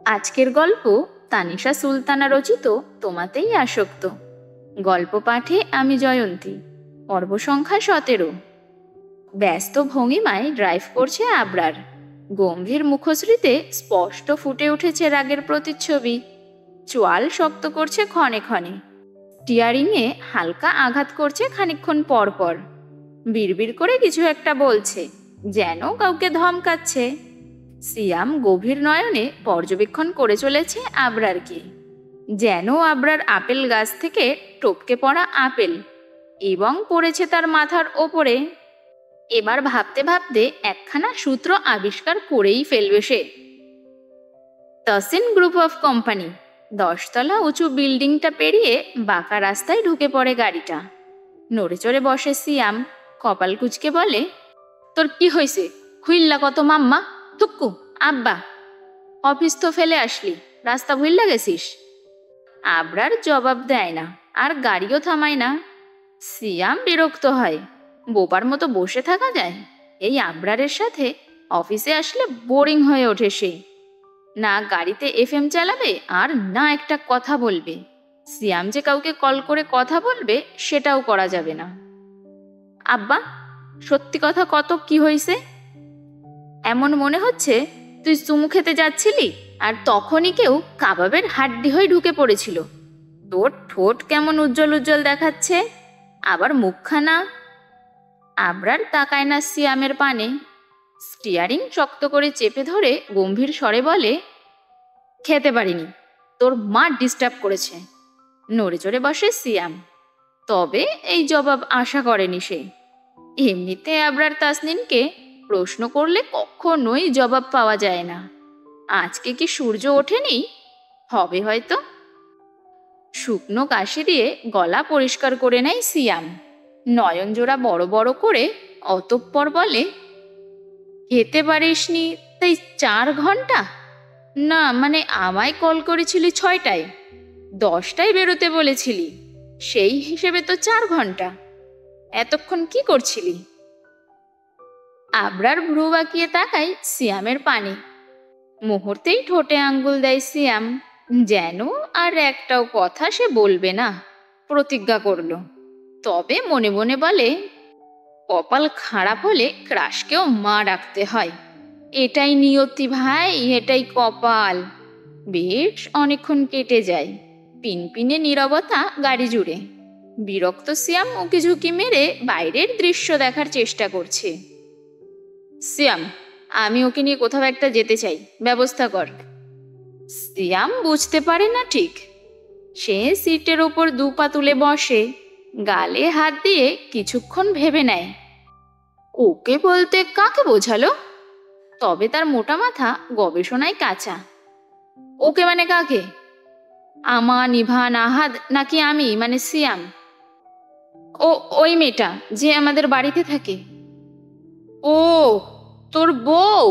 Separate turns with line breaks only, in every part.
আজকের গল্প তানিশা সুলতানা রচিত তোমাতেই আসক্ত। গল্প পাঠে আমি জয়ন্তী। পর্ব সংখ্যা 17। ব্যস্ত ভঙ্গিমায় ড্রাইভ করছে আবরার। গম্ভীর মুখশ্রীতে স্পষ্ট ফুটে উঠেছে রাগের প্রতিচ্ছবি। চোয়াল শক্ত করছে ক্ষণে ক্ষণে, স্টিয়ারিংয়ে হালকা আঘাত করছে খানিকক্ষণ পর পর। বিড়বিড় করে কিছু একটা বলছে, যেন কাউকে ধমকাচ্ছে। সিয়াম গভীর নয়নে পর্যবেক্ষণ করে চলেছে আবরারকে, যেন আবরার আপেল গাছ থেকে টপকে পড়া আপেল এবং পড়েছে তার মাথার ওপরে। এবার ভাবতে ভাবতে একখানা সূত্র আবিষ্কার করেই ফেলবে সে। তসিন গ্রুপ অফ কোম্পানি। 10 তলা উঁচু বিল্ডিংটা পেরিয়ে বাঁকা রাস্তায় ঢুকে পড়ে গাড়িটা। নড়ে চড়ে বসে সিয়াম, কপাল কুঁচকে বলে, তোর কি হয়েছে? খুইল্লা কত মাম্মা? থুক্কু আব্বা, অফিস তো ফেলে আসলি, রাস্তা ভুইল্লা গেছিস? আবরার জবাব দেয় না, আর গাড়িও থামায় না। সিয়াম বিরক্ত হয়। বোবার মতো বসে থাকা যায়? এই আবরারের সাথে অফিসে আসলে বোরিং হয়ে ওঠে সে। না গাড়িতে এফএম চালাবে, আর না একটা কথা বলবে। সিয়াম যে কাউকে কল করে কথা বলবে সেটাও করা যাবে না। আব্বা, সত্যি কথা কত, কি হয়েছে? এমন মনে হচ্ছে তুই চুমু খেতে যাচ্ছিলি, আর তখনই কেউ কাবাবের হাড্ডি হয়ে ঢুকে পড়েছিল। তোর ঠোঁট কেমন উজ্জ্বল উজ্জ্বল দেখাচ্ছে, আবার মুখখানা। আবরার তাকায় না সিয়ামের পানে। স্টিয়ারিং শক্ত করে চেপে ধরে গম্ভীর স্বরে বলে, খেতে পারিনি, তোর মা ডিস্টার্ব করেছে। নড়ে চড়ে বসে সিয়াম। তবে এই জবাব আশা করেনি সে। এমনিতে আবরার তাসনিনকে প্রশ্ন করলে কখনোই জবাব পাওয়া যায় না। আজকে কি সূর্য ওঠেনি? হবে হয়তো। শুকনো কাশি দিয়ে গলা পরিষ্কার করে নেয় সিয়াম। নয়ন জোড়া বড় বড় করে অতঃপর বলে, খেতে পারিসনি তাই 4 ঘন্টা? না মানে আমায় কল করেছিলি 6টায়, 10টায় বেরোতে বলেছিলি, সেই হিসেবে তো 4 ঘন্টা। এতক্ষণ কি করছিলি? আবরার ভ্রু বাঁকিয়ে তাকায় সিয়ামের পানে। মুহূর্তেই ঠোঁটে আঙ্গুল দেয় সিয়াম, যেন আর একটাও কথা সে বলবে না। প্রতিজ্ঞা করল। তবে মনে মনে বলে, কপাল খারাপ হলে ক্রাশকেও মা ডাকতে হয়। এটাই নিয়তি ভাই, এটাই কপাল। বেশ অনেকক্ষণ কেটে যায়। পিনপিনে নীরবতা গাড়ি জুড়ে। বিরক্ত সিয়াম উকি ঝুঁকি মেরে বাইরের দৃশ্য দেখার চেষ্টা করছে। সিয়াম, আমি ওকে নিয়ে কোথাও একটা যেতে চাই, ব্যবস্থা কর। সিয়াম বুঝতে পারে না ঠিক। সে সিটের ওপর 2 পা তুলে বসে, গালে হাত দিয়ে কিছুক্ষণ ভেবে নেয়। ওকে বলতে কাকে বোঝালো? তবে তার মোটা মাথা গবেষণায় কাঁচা। ওকে মানে কাকে? আমান, ইভান, আহাদ, নাকি আমি মানে সিয়াম? ও ওই মেয়েটা যে আমাদের বাড়িতে থাকে। ও, তোর বউ?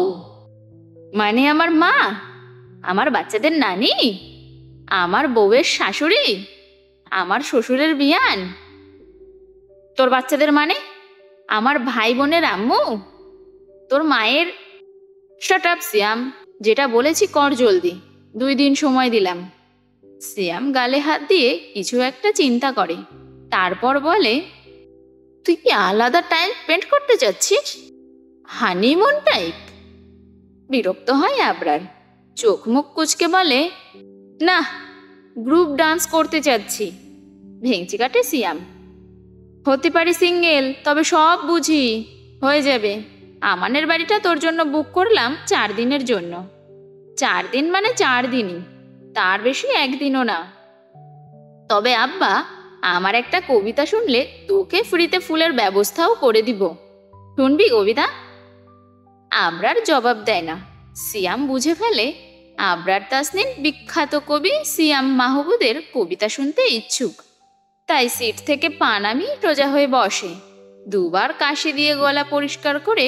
মানে আমার মা, আমার বাচ্চাদের নানি, আমার বউয়ের শাশুড়ি, আমার শ্বশুরের বিয়ান। তোর বাচ্চাদের মানে আমার ভাই বোনের আম্মু, তোর মায়ের। শাট আপ সিয়াম, যেটা বলেছি কর জলদি, 2 দিন সময় দিলাম। সিয়াম গালে হাত দিয়ে কিছু একটা চিন্তা করে, তারপর বলে, তুই কি আলাদা টাইম স্পেন্ড করতে চাচ্ছিস? Honeymoon type? বিরক্ত হয় আবরার। চোখ মুখ কুচকে বলে, না, গ্রুপ ডান্স করতে চাচ্ছি। ভেঙচি কাটে সিয়াম। হতে পারি সিঙ্গেল, তবে সব বুঝি। হয়ে যাবে। আমানের বাড়িটা তোর জন্য বুক করলাম 4 দিনের জন্য। 4 দিন মানে 4 দিনই, তার বেশি 1 দিনও না। তবে আব্বা, আমার একটা কবিতা শুনলে তোকে ফ্রিতে ফুলের ব্যবস্থাও করে দিব। শুনবি কবিতা? আবরার জবাব দেয় না। সিয়াম বুঝে ফেলে আবরার তাসনিন বিখ্যাত কবি সিয়াম মাহমুদের কবিতা শুনতে ইচ্ছুক। তাই সিট থেকে পা নামিয়ে সোজা হয়ে বসে। 2 বার কাশি দিয়ে গলা পরিষ্কার করে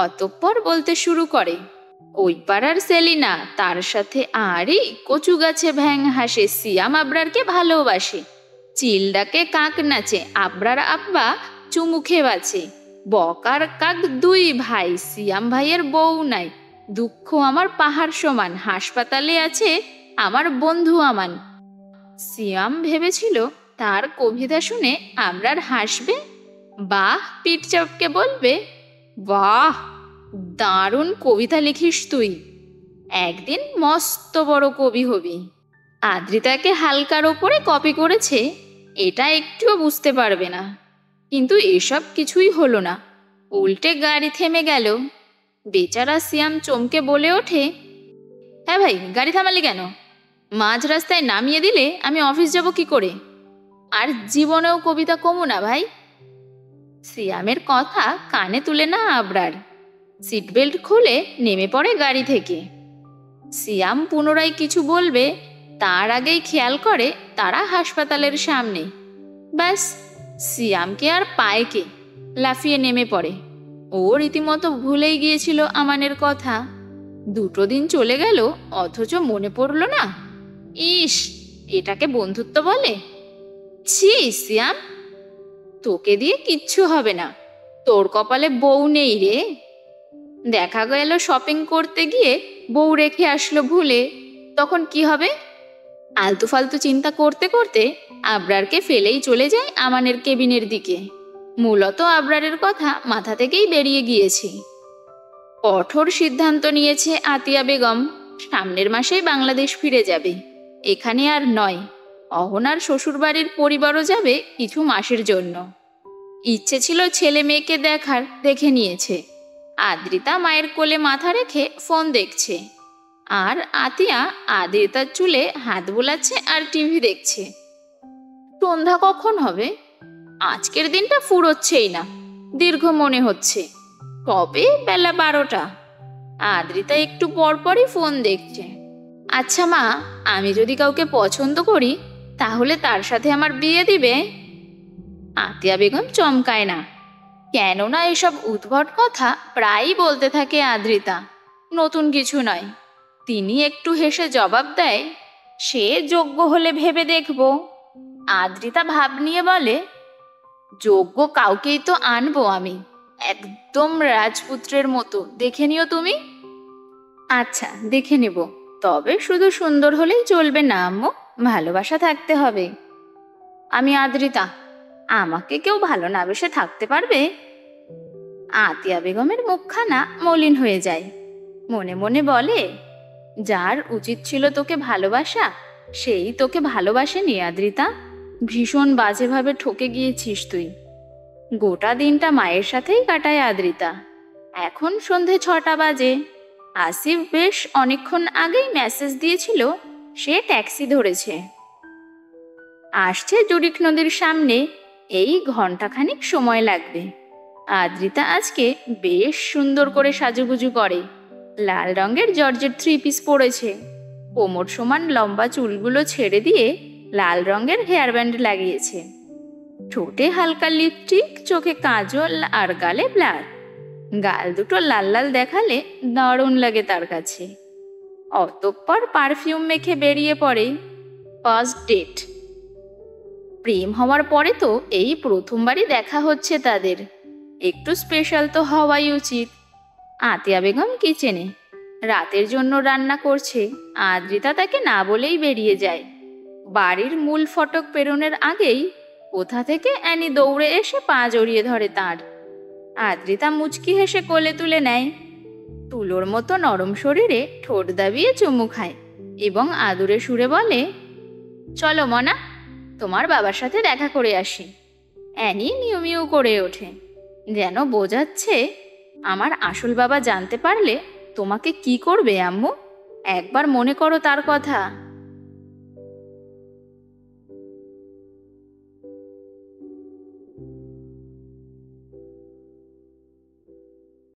অতঃপর বলতে শুরু করে, ওই পাড়ার সেলিনা, তার সাথে আরই কচু গাছে ভ্যাং হাসে, সিয়াম আবরারকে ভালোবাসে। চিল ডাকে কাক নাচে, আবরার আব্বা চুমুখে বাঁচে। বকার কাক 2 ভাই, সিয়াম ভাইয়ের বউ নাই। দুঃখ আমার পাহাড় সমান, হাসপাতালে আছে আমার বন্ধু আমান। সিয়াম ভেবেছিল তার কবিতা শুনে আবরার হাসবে, বাহ পিঠ চপকে বলবে, বাহ দারুণ কবিতা লিখিস তুই, একদিন মস্ত বড় কবি হবি। আদ্রিতাকে হালকার ওপরে কপি করেছে এটা একটুও বুঝতে পারবে না। কিন্তু এসব কিছুই হলো না, উল্টে গাড়ি থেমে গেল। বেচারা সিয়াম চমকে বলে ওঠে, হ্যাঁ ভাই, গাড়ি থামালি কেন? মাঝ রাস্তায় নামিয়ে দিলে আমি অফিস যাব কি করে? আর জীবনেও কবিতা কমু না ভাই। সিয়ামের কথা কানে তুলে না আবরার, সিট বেল্ট খুলে নেমে পড়ে গাড়ি থেকে। সিয়াম পুনরায় কিছু বলবে তার আগেই খেয়াল করে তারা হাসপাতালের সামনে। ব্যাস, সিয়ামকে আর পায় কে, লাফিয়ে নেমে পড়ে। ও রীতিমতো ভুলেই গিয়েছিল আমানের কথা। 2 দিন চলে গেল অথচ মনে পড়ল না। ইস, এটাকে বন্ধুত্ব বলে? ছি সিয়াম, তোকে দিয়ে কিচ্ছু হবে না, তোর কপালে বউ নেই রে। দেখা গেল শপিং করতে গিয়ে বউ রেখে আসলো ভুলে, তখন কি হবে? আলতু ফালতু চিন্তা করতে করতে আবরারকে ফেলেই চলে যায় আমানের কেবিনের দিকে। মূলত আবরারের কথা মাথা থেকেই বেরিয়ে গিয়েছে। কঠোর সিদ্ধান্ত নিয়েছে আতিয়া বেগম, সামনের মাসেই বাংলাদেশ ফিরে যাবে। এখানে আর নয়, অহনার শ্বশুরবাড়ির পরিবারও যাবে কিছু মাসের জন্য। ইচ্ছে ছিল ছেলে মেয়েকে দেখার, দেখে নিয়েছে। আদ্রিতা মায়ের কোলে মাথা রেখে ফোন দেখছে, আর আতিয়া আদ্রিতার চুলে হাত বোলাচ্ছে আর টিভি দেখছে। সন্ধ্যা কখন হবে? আজকের দিনটা ফুরোচ্ছেই না, দীর্ঘ মনে হচ্ছে। কবে বেলা 12টা। আদ্রিতা একটু পরপরই ফোন দেখছে। আচ্ছা মা, আমি যদি কাউকে পছন্দ করি তাহলে তার সাথে আমার বিয়ে দিবে? আতিয়া বেগম চমকায় না, কেননা এসব উদ্ভট কথা প্রায়ই বলতে থাকে আদ্রিতা, নতুন কিছু নয়। তিনি একটু হেসে জবাব দেয়, সে যোগ্য হলে ভেবে দেখব। আদ্রিতা ভাব নিয়ে বলে, যোগ্য কাউকেই তো আনবো আমি, একদম রাজপুত্রের মতো, দেখে নিও তুমি। আচ্ছা দেখে নেব, তবে শুধু সুন্দর হলেই চলবে না আম্মু, ভালোবাসা থাকতে হবে। আমি আদ্রিতা, আমাকে কেউ ভালো না বেসে থাকতে পারবে? আতিয়া বেগমের মুখখানা মলিন হয়ে যায়। মনে মনে বলে, যার উচিত ছিল তোকে ভালোবাসা সেই তোকে ভালোবাসেনি আদ্রিতা। ভীষণ বাজেভাবে ঠকে গিয়েছিস তুই। গোটা দিনটা মায়ের সাথেই কাটায় আদ্রিতা। এখন সন্ধে 6টা বাজে। আসিফ বেশ অনেকক্ষণ আগেই মেসেজ দিয়েছিল সে ট্যাক্সি ধরেছে, আসছে জুরিক নদীর সামনে, এই ঘন্টাখানিক সময় লাগবে। আদ্রিতা আজকে বেশ সুন্দর করে সাজুগুজু করে। লাল রঙের জর্জেট 3 পিস পরেছে, কোমর সমান লম্বা চুলগুলো ছেড়ে দিয়ে লাল রঙের হেয়ার ব্যান্ড লাগিয়েছে। ঠোঁটে হালকা লিপস্টিক, চোখে কাজল আর গালে ব্লার। গাল দুটো লাল লাল দেখালে দারুণ লাগে তার কাছে। অতঃপর পারফিউম মেখে বেরিয়ে পড়ে। First date. প্রেম হওয়ার পরে তো এই প্রথমবারই দেখা হচ্ছে তাদের, একটু স্পেশাল তো হওয়াই উচিত। আতিয়া বেগম কিচেনে রাতের জন্য রান্না করছে। আদ্রিতা তাকে না বলেই বেরিয়ে যায়। বাড়ির মূল ফটক পেরোনোর আগেই কোথা থেকে অ্যানি দৌড়ে এসে পা জড়িয়ে ধরে তার। আদ্রিতা মুচকি হেসে কোলে তুলে নেয়। তুলোর মতো নরম শরীরে ঠোঁট দাবিয়ে চুমু খায় এবং আদুরে সুরে বলে, চলো মনা, তোমার বাবার সাথে দেখা করে আসি। অ্যানি মিউ মিউ করে ওঠে, যেন বোঝাচ্ছে, আমার আসল বাবা জানতে পারলে তোমাকে কি করবে আম্মু? একবার মনে করো তার কথা।